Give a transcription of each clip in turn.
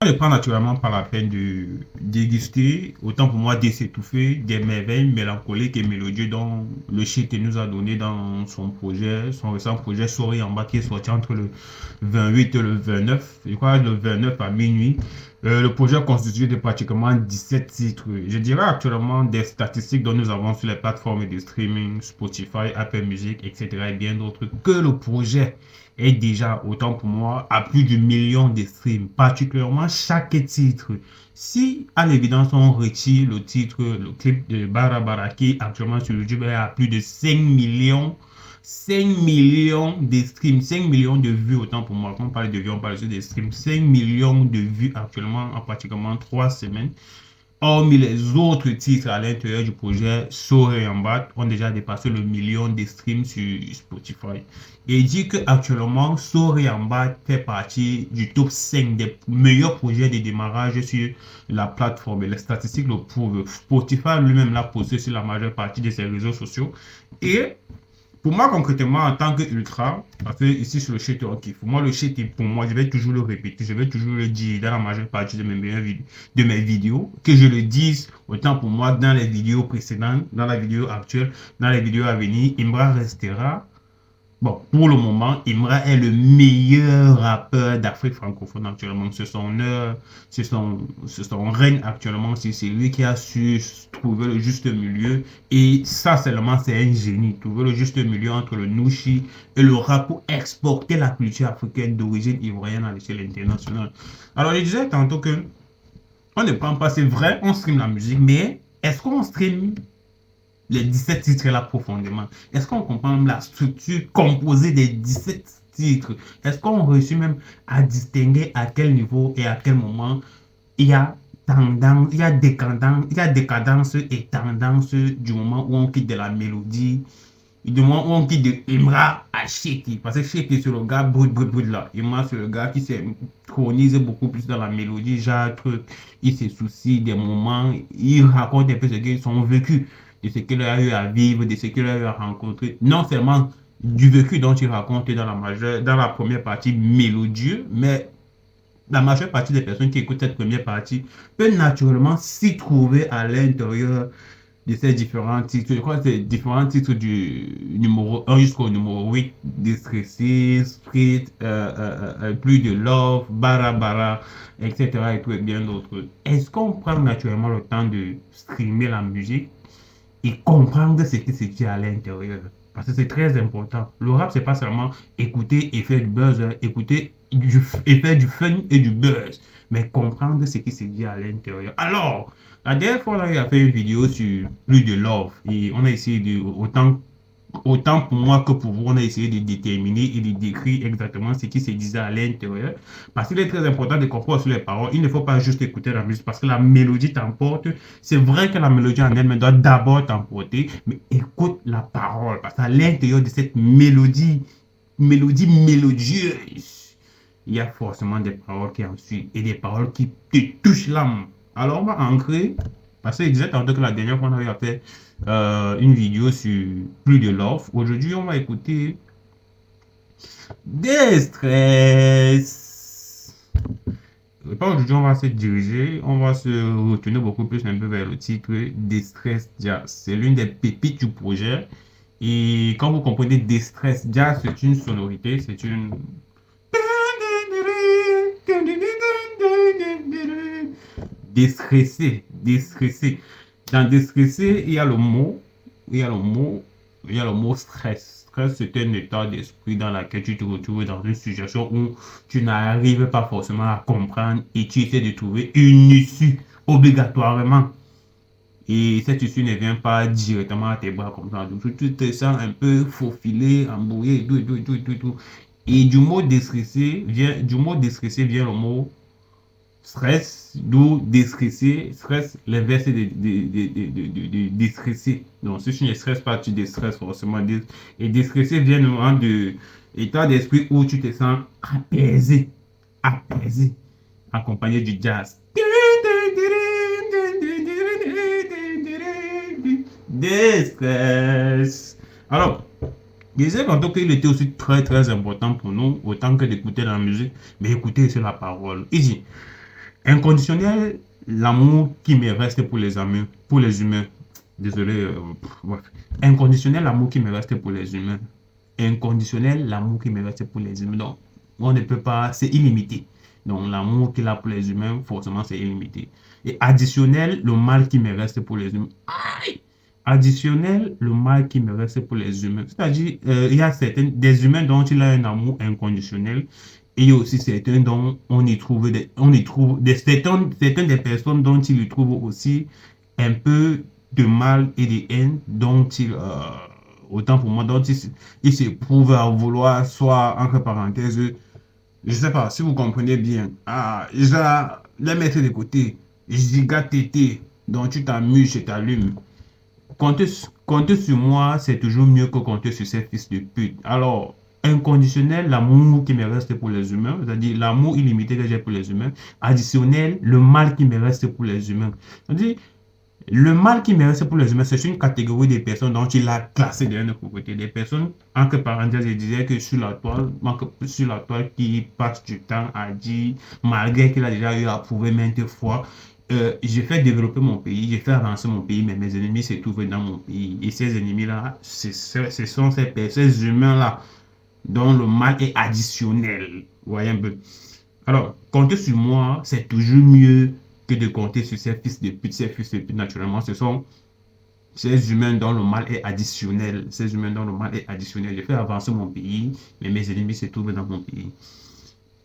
ne prend naturellement pas la peine de déguster, autant pour moi de s'étouffer des merveilles mélancoliques et mélodieux dont le shit nous a donné dans son projet, son récent projet Souris en bas qui est sorti entre le 28 et le 29, je crois le 29 à minuit. Le projet est constitué de pratiquement 17 titres. Je dirais actuellement des statistiques dont nous avons sur les plateformes de streaming, Spotify, Apple Music, etc. et bien d'autres, que le projet est déjà, autant pour moi, à plus de millions de streams, particulièrement chaque titre. Si, à l'évidence, on retire le titre, le clip de Bara Bara qui actuellement sur YouTube est à plus de 5 millions de streams, 5 millions de vues, autant pour moi. Quand on parle de vues, on parle aussi des streams. 5 millions de vues actuellement en pratiquement 3 semaines. Hormis les autres titres à l'intérieur du projet, Sore et Ambat ont déjà dépassé le million de streams sur Spotify. Et il dit que actuellement, Sore et Ambat fait partie du top 5 des meilleurs projets de démarrage sur la plateforme. Et les statistiques le prouvent. Spotify lui-même l'a posté sur la majeure partie de ses réseaux sociaux. Et pour moi, concrètement, en tant que ultra, parce que ici sur le shit, on kiffe. Moi, le shit, pour moi, je vais toujours le répéter, je vais toujours le dire dans la majeure partie de mes vidéos, que je le dise autant pour moi dans les vidéos précédentes, dans la vidéo actuelle, dans les vidéos à venir. Imra restera. Bon, pour le moment, Imra est le meilleur rappeur d'Afrique francophone actuellement. C'est son règne actuellement. C'est lui qui a su trouver le juste milieu. Et ça seulement, c'est un génie. Trouver le juste milieu entre le Nushi et le rap pour exporter la culture africaine d'origine ivoirienne à l'échelle internationale. Alors, je disais tantôt que on ne prend pas, c'est vrai, on stream la musique, mais est-ce qu'on stream les 17 titres là profondément? Est-ce qu'on comprend la structure composée des 17 titres? Est-ce qu'on réussit même à distinguer à quel niveau et à quel moment il y a tendance, il y a décadence et tendance du moment où on quitte de la mélodie, du moment où on quitte de Imra à Sheki? Parce que Sheki c'est le gars brut là. Imra c'est le gars qui s'inchronise beaucoup plus dans la mélodie, genre truc. Il se soucie des moments, il raconte un peu ce qu'ils ont vécu, de ce qu'il a eu à vivre, de ce qu'il a eu à rencontrer. Non seulement du vécu dont il raconte dans la première partie mélodieux, mais la majeure partie des personnes qui écoutent cette première partie peuvent naturellement s'y trouver à l'intérieur de ces différents titres. Je crois que c'est différents titres du numéro 1 jusqu'au numéro 8, Distressé, Street, Plus de Love, Bara Bara, etc. et tout et bien d'autres. Est-ce qu'on prend naturellement le temps de streamer la musique et comprendre ce qui se dit à l'intérieur? Parce que c'est très important. Le rap, c'est pas seulement écouter et faire du buzz, et faire du fun et du buzz, mais comprendre ce qui se dit à l'intérieur. Alors, la dernière fois, là, il a fait une vidéo sur Plus de Love et on a essayé de, autant pour moi que pour vous, on a essayé de déterminer et de décrire exactement ce qui se disait à l'intérieur. Parce qu'il est très important de comprendre sur les paroles. Il ne faut pas juste écouter la musique parce que la mélodie t'emporte. C'est vrai que la mélodie en elle-même doit d'abord t'emporter, mais écoute la parole. Parce qu'à l'intérieur de cette mélodie mélodieuse, il y a forcément des paroles qui en suivent et des paroles qui te touchent l'âme. Alors on va ancrer, parce qu'il disait tantôt que la dernière fois on avait fait une vidéo sur Plus de Love. Aujourd'hui on va écouter Des Stress. Pas aujourd'hui on va se diriger, on va se retourner beaucoup plus un peu vers le titre Distress Jazz. C'est l'une des pépites du projet. Et quand vous comprenez Distress Jazz, c'est une sonorité, c'est une déstressé, déstressé. Dans déstressé, il y a le mot, il y a le mot, il y a le mot stress. Stress, c'est un état d'esprit dans lequel tu te retrouves dans une situation où tu n'arrives pas forcément à comprendre et tu essaies de trouver une issue obligatoirement. Et cette issue ne vient pas directement à tes bras comme ça. Donc, tu te sens un peu faufilé, embrouillé, et tout, et tout, et tout, et tout, et tout. Et du mot déstressé vient le mot stress, d'où déstresser, stress, l'inverse de déstresser. Donc, si tu ne stresses pas, tu déstresses forcément. Et déstresser vient vraiment de l'état d'esprit où tu te sens apaisé, apaisé, accompagné du jazz. Déstress. Alors, je disais tantôt qu'il était aussi très très important pour nous, autant que d'écouter la musique, mais écouter aussi la parole. Il dit, Inconditionnel, l'amour qui me reste pour les amis, pour les humains. Désolé, bref. Inconditionnel, l'amour qui me reste pour les humains. Inconditionnel, l'amour qui me reste pour les humains. Donc, on ne peut pas, c'est illimité. Donc, l'amour qu'il a pour les humains, forcément, c'est illimité. Et additionnel, le mal qui me reste pour les humains. Aïe! Additionnel, le mal qui me reste pour les humains. C'est-à-dire, il y a des humains dont il a un amour inconditionnel. Et il y a aussi certains dont certaines des personnes dont il y trouve aussi un peu de mal et de haine dont autant pour moi, dont il s'éprouve à vouloir, soit, entre parenthèses, je sais pas si vous comprenez bien, les mettre de côté, giga tété, dont tu t'amuses et t'allumes. Compter sur moi, c'est toujours mieux que compter sur ces fils de pute. Alors, inconditionnel, l'amour qui me reste pour les humains, c'est-à-dire l'amour illimité que j'ai pour les humains. Additionnel, le mal qui me reste pour les humains. C'est-à-dire, le mal qui me reste pour les humains, c'est une catégorie de personnes dont il a classé d'un autre côté. Des personnes, entre parenthèses, je disais que sur la toile qui passe du temps à dire, malgré qu'il a déjà eu à prouver maintes fois, j'ai fait développer mon pays, j'ai fait avancer mon pays, mais mes ennemis se trouvent dans mon pays. Et ces ennemis-là, ce sont ces humains-là dont le mal est additionnel. Vous voyez un peu. Alors, compter sur moi, c'est toujours mieux que de compter sur ces fils de pute. Ces fils de pute, naturellement, ce sont ces humains dont le mal est additionnel. Ces humains dont le mal est additionnel. J'ai fait avancer mon pays, mais mes ennemis se trouvent dans mon pays.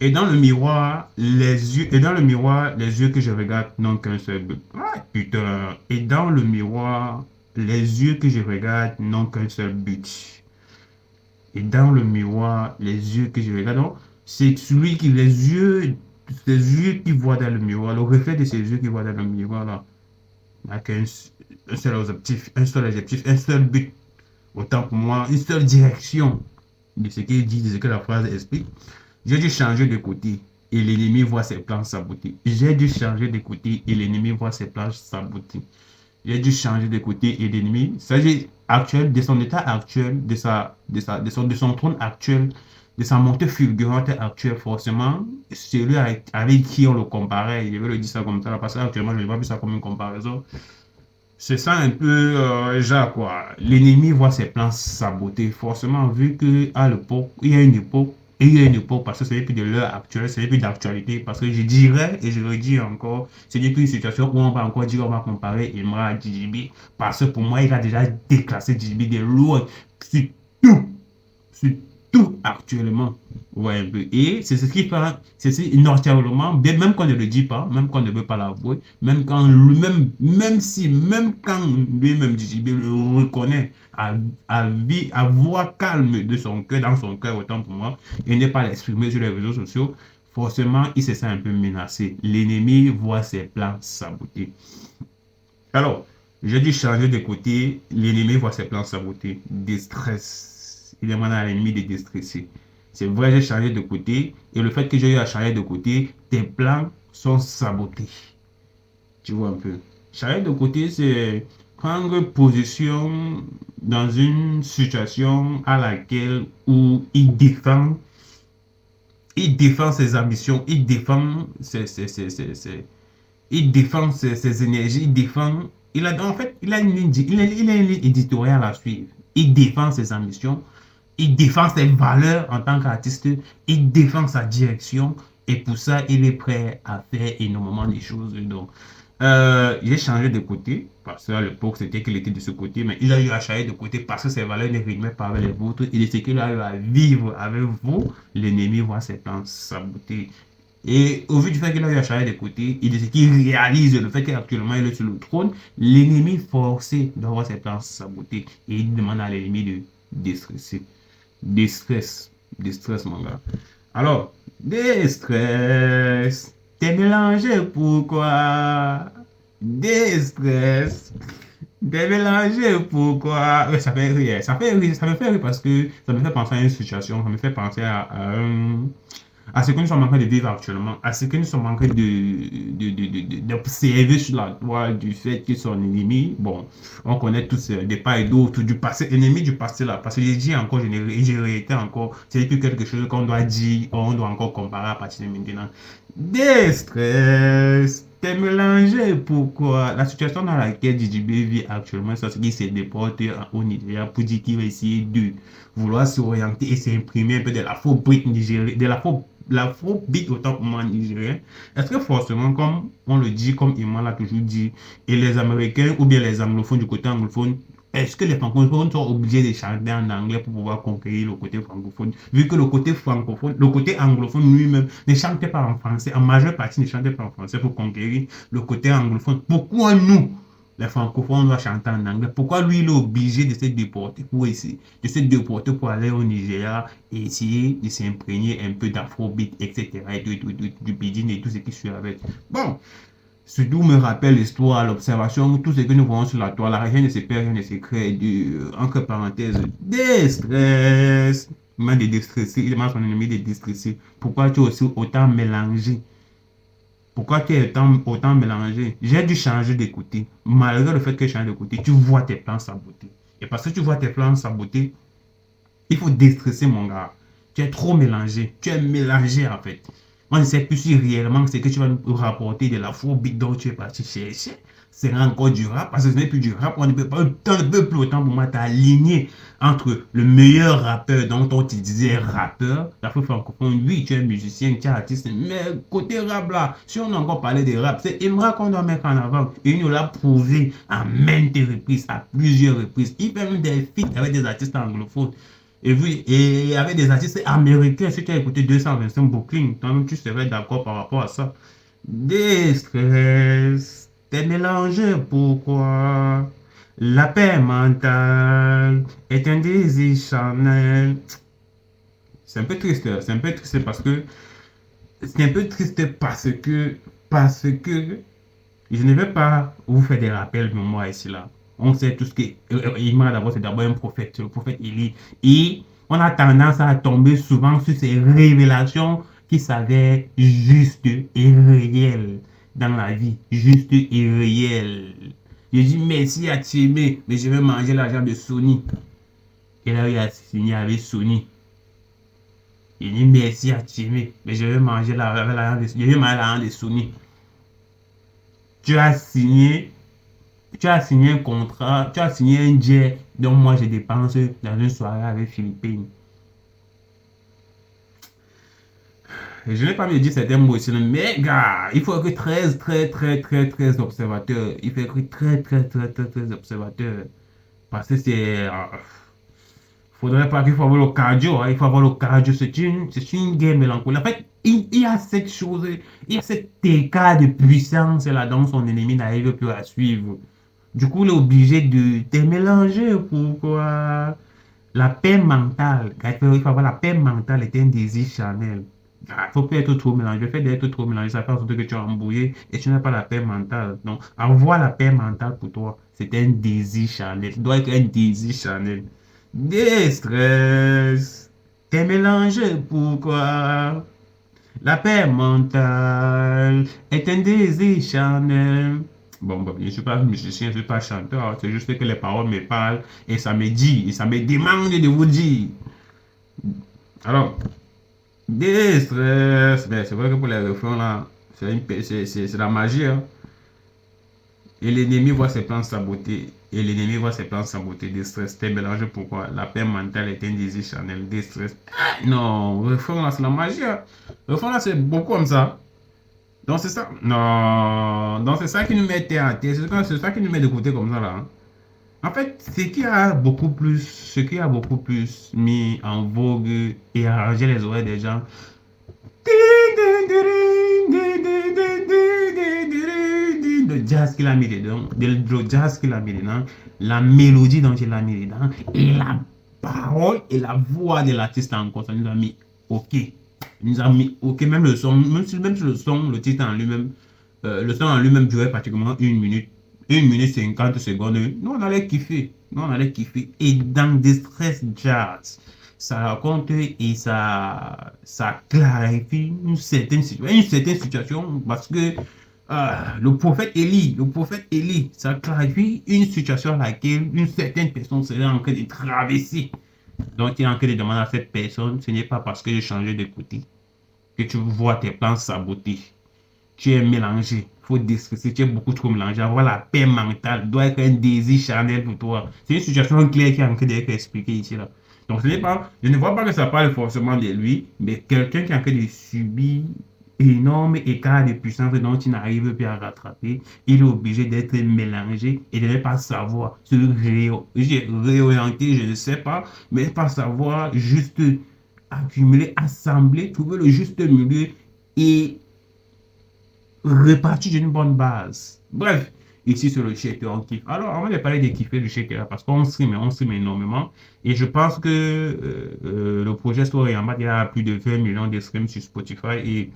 Et dans le miroir, les yeux que je regarde n'ont qu'un seul but. Ah, putain. Et dans le miroir, les yeux que je regarde n'ont qu'un seul but. Et dans le miroir, les yeux que je regarde, c'est celui qui, ces yeux qui voient dans le miroir, le reflet de ces yeux qui voient dans le miroir, là, n'a qu'un seul objectif, un seul but. Autant pour moi, une seule direction de ce qu'il dit, de ce que la phrase explique. J'ai dû changer de côté et l'ennemi voit ses plans sabotés. J'ai dû changer de côté et l'ennemi voit ses plans sabotés. J'ai dû changer de côté et l'ennemi, c'est-à-dire actuel, de son état actuel, de son trône actuel, de sa montée fulgurante actuelle, forcément, celui avec qui on le comparait, je vais le dire ça comme ça, parce qu'actuellement, je n'ai pas vu ça comme une comparaison. C'est ça un peu, genre quoi, l'ennemi voit ses plans sabotés, forcément, vu qu'à l'époque, il y a une époque, et il y a une époque, parce que ce n'est plus de l'heure actuelle, ce n'est plus d'actualité, parce que je dirais, et je le dis encore, ce n'est plus une situation où on va encore dire, on va comparer Imra à JB, parce que pour moi, il a déjà déclassé JB de loin, sur tout, sur tout actuellement. Ouais, un peu. Et c'est ce qui fait, c'est naturellement, même quand on ne le dit pas, même quand on ne veut pas l'avouer, même quand lui-même, même quand lui-même JB le reconnaît à voix calme de son cœur, dans son cœur, autant pour moi, et n'est pas l'exprimer sur les réseaux sociaux, forcément, il se sent un peu menacé. L'ennemi voit ses plans sabotés. Alors, j'ai dû changer de côté, l'ennemi voit ses plans sabotés. Déstress. Il demande à l'ennemi de déstresser. C'est vrai, j'ai changé de côté, et le fait que j'ai eu à changer de côté, tes plans sont sabotés. Tu vois un peu. Changer de côté, c'est prendre position dans une situation à laquelle où il défend ses ambitions, il défend ses énergies, en fait, il a une ligne éditoriale à suivre. Il défend ses ambitions, il défend ses valeurs en tant qu'artiste, il défend sa direction, et pour ça, il est prêt à faire énormément de choses. Donc, j'ai changé de côté, parce qu'à l'époque, c'était qu'il était de ce côté, mais il a eu à changer de côté parce que ses valeurs ne rimaient pas avec les vôtres, et de ce qu'il a eu à vivre avec vous, l'ennemi voit ses plans sabotés. Et au vu du fait qu'il a eu à changer de côté, et de ce qu'il réalise, le fait qu'actuellement il est sur le trône, l'ennemi forcé d'avoir ses plans sabotés, et il demande à l'ennemi de déstresser. Déstress, mon gars. Alors, déstress. T'es mélangé pourquoi? Déstress. T'es mélangé pourquoi? Ouais, ça fait rire. Ça me fait rire parce que ça me fait penser à une situation, ça me fait penser à ce que nous sommes en train de vivre actuellement, à ce que nous sommes en train d'observer sur la toile du fait que son ennemi, bon, on connaît tous des pas et d'autres du passé, ennemi du passé là, parce que j'ai dit encore, j'ai réité encore, c'est plus quelque chose qu'on doit dire, on doit encore comparer à partir de maintenant. Des stress, t'es mélangé, pourquoi? La situation dans laquelle DJB vit actuellement, c'est ce qui s'est déporté au Nigeria pour dire qu'il va essayer de vouloir s'orienter et s'imprimer un peu de l'afrobeat nigérien, de l'afrobeat autant pour moi nigérien. Est-ce que forcément, comme on le dit, comme Iman l'a toujours dit, et les Américains ou bien les anglophones du côté anglophone, est-ce que les francophones sont obligés de chanter en anglais pour pouvoir conquérir le côté francophone? Vu que le côté francophone, le côté anglophone lui-même ne chantait pas en français, en majeure partie ne chantait pas en français pour conquérir le côté anglophone. Pourquoi nous, les francophones, doivent chanter en anglais? Pourquoi lui, il est obligé de se déporter pour essayer, de se déporter pour aller au Nigeria et essayer de s'imprégner un peu d'afrobeat, etc. et du bidin et tout ce qui suit avec? Bon. Ce d'où me rappelle l'histoire, l'observation, tout ce que nous voyons sur la toile, rien ne se perd, rien ne se crée, entre parenthèses, des stress. Il m'a déstressé, il demande à son ennemi de déstresser. Pourquoi tu es aussi autant mélangé? Pourquoi tu es autant mélangé? J'ai dû changer d'écouter. Malgré le fait que je change d'écouter, tu vois tes plans saboter. Et parce que tu vois tes plans saboter, il faut déstresser mon gars. Tu es trop mélangé. Tu es mélangé en fait. On ne sait plus si réellement ce que tu vas nous rapporter de l'afrobeat dont tu es parti chercher sera encore du rap, parce que ce n'est plus du rap, on ne peut pas, un peu plus autant pour moi t'aligner entre le meilleur rappeur dont on te disait rappeur, l'afro francophone, oui, tu es musicien, tu es artiste, mais côté rap là, si on a encore parlé de rap, c'est Imra qu'on doit mettre en avant, et il nous l'a prouvé à maintes reprises, à plusieurs reprises, il fait même des feats avec des artistes anglophones. Et oui, et avec des artistes américains, si tu as écouté 225 Brooklyn, toi-même tu serais d'accord par rapport à ça. Des stress, t'es mélangé, pourquoi? La paix mentale est un désir charnel. C'est un peu triste, c'est un peu triste parce que c'est un peu triste parce que je ne vais pas vous faire des rappels de moi ici là. On sait tout ce qui Imran d'abord, c'est d'abord un prophète, le prophète Élie. Et on a tendance à tomber souvent sur ces révélations qui s'avèrent justes et réelles dans la vie. Justes et réelles. Je dis merci à Timé, mais je vais manger l'argent de Sony. Et là, il a signé avec Sony. Il dit merci à Timé, mais je vais manger l'argent de Sony. Tu as signé un contrat, tu as signé un jet dont moi je dépense dans une soirée avec Philippines. Et je n'ai pas envie de dire certains mots ici, mais gars, il faut être très observateur. Il faut être très observateur. Parce que faudrait pas qu'il faut avoir le cardio, hein, il faut avoir le cardio. C'est une guerre mélancolique. En fait, il y a cette chose, il y a cet écart de puissance là dont son ennemi n'arrive plus à suivre. Du coup, il est obligé de te mélanger. Pourquoi? La paix mentale, il faut avoir la paix mentale est un désir charnel. Il ne faut plus être trop mélangé. Le fait d'être trop mélangé, ça fait en sorte que tu es embrouillé et tu n'as pas la paix mentale. Donc, avoir la paix mentale pour toi, c'est un désir charnel. Ça doit être un désir charnel. Des stress. T'es mélangé. Pourquoi? La paix mentale est un désir charnel. Bon, je ne suis pas musicien, je ne suis pas chanteur. C'est juste que les paroles me parlent et ça me dit, et ça me demande de vous dire. Alors, des stress. Mais c'est vrai que pour les refrains là, c'est la magie. Hein. Et l'ennemi voit ses plans saboter. Et l'ennemi voit ses plans saboter. Des stress, t'es mélangé. Pourquoi? La paix mentale est un désir charnel. Des stress. Ah, non, refrain là, c'est la magie. Hein. Refrain là, c'est beaucoup comme ça. Donc c'est ça. Non. Donc c'est ça qui nous met terre à terre. C'est ça qui nous met de côté comme ça là. Hein. En fait, ce qui a beaucoup plus mis en vogue et arrangé les oreilles des gens, le jazz qu'il a mis dedans, le jazz qu'il a mis dedans, la mélodie dont il a mis dedans, et la parole et la voix de l'artiste encore, ça nous a mis OK. Il nous a mis OK, même le son, même si le son, le titre en lui-même, le son en lui-même durait pratiquement 1 minute. 1 minute 50 secondes. Nous, on allait kiffer. Nous, on allait kiffer. Et dans des stress jazz, ça raconte et ça clarifie une certaine situation parce que le prophète Élie, ça clarifie une situation à laquelle une certaine personne serait en train de traverser. Donc, il est en train de demander à cette personne, ce n'est pas parce que j'ai changé de côté que tu vois tes plans sabotés. Tu es mélangé. Il faut déstresser. Tu es beaucoup trop mélangé. Avoir la paix mentale doit être un désir charnel pour toi. C'est une situation claire qui est en train d'être expliquée ici. Là. Donc, je ne vois pas que ça parle forcément de lui, mais quelqu'un qui est en train de subir énorme écart de puissance dont il n'arrive plus à rattraper. Il est obligé d'être mélangé et de ne pas savoir se réorienter, je ne sais pas, mais pas savoir juste accumuler, assembler, trouver le juste milieu et repartir d'une bonne base. Bref, ici sur le shaker, on kiffe. Alors, avant de parler de kiffer le shaker, parce qu'on stream énormément, et je pense que le projet Story en bas, il y a plus de 20 millions de streams sur Spotify, et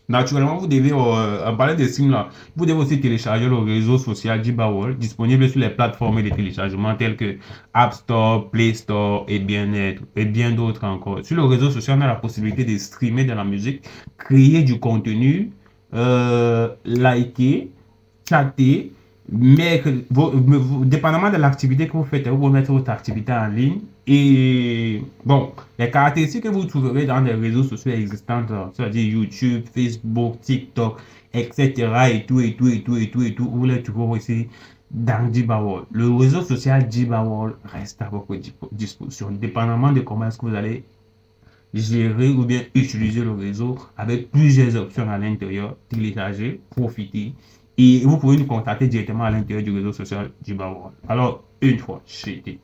naturellement, vous devez, en parlant des streams là, vous devez aussi télécharger le réseau social Jibawol, disponible sur les plateformes de téléchargement telles que App Store, Play Store et bien d'autres encore. Sur le réseau social, on a la possibilité de streamer de la musique, créer du contenu, liker, chatter, dépendamment de l'activité que vous faites, vous pouvez mettre votre activité en ligne. Et bon, les caractéristiques que vous trouverez dans les réseaux sociaux existants, c'est-à-dire YouTube, Facebook, TikTok, etc. et tout, vous les trouverez aussi dans Jibawol. Le réseau social Jibawol reste à votre disposition, dépendamment de comment est-ce que vous allez gérer ou bien utiliser le réseau avec plusieurs options à l'intérieur, télécharger, profiter. Et vous pouvez nous contacter directement à l'intérieur du réseau social Jibawol. Alors, une fois, c'était.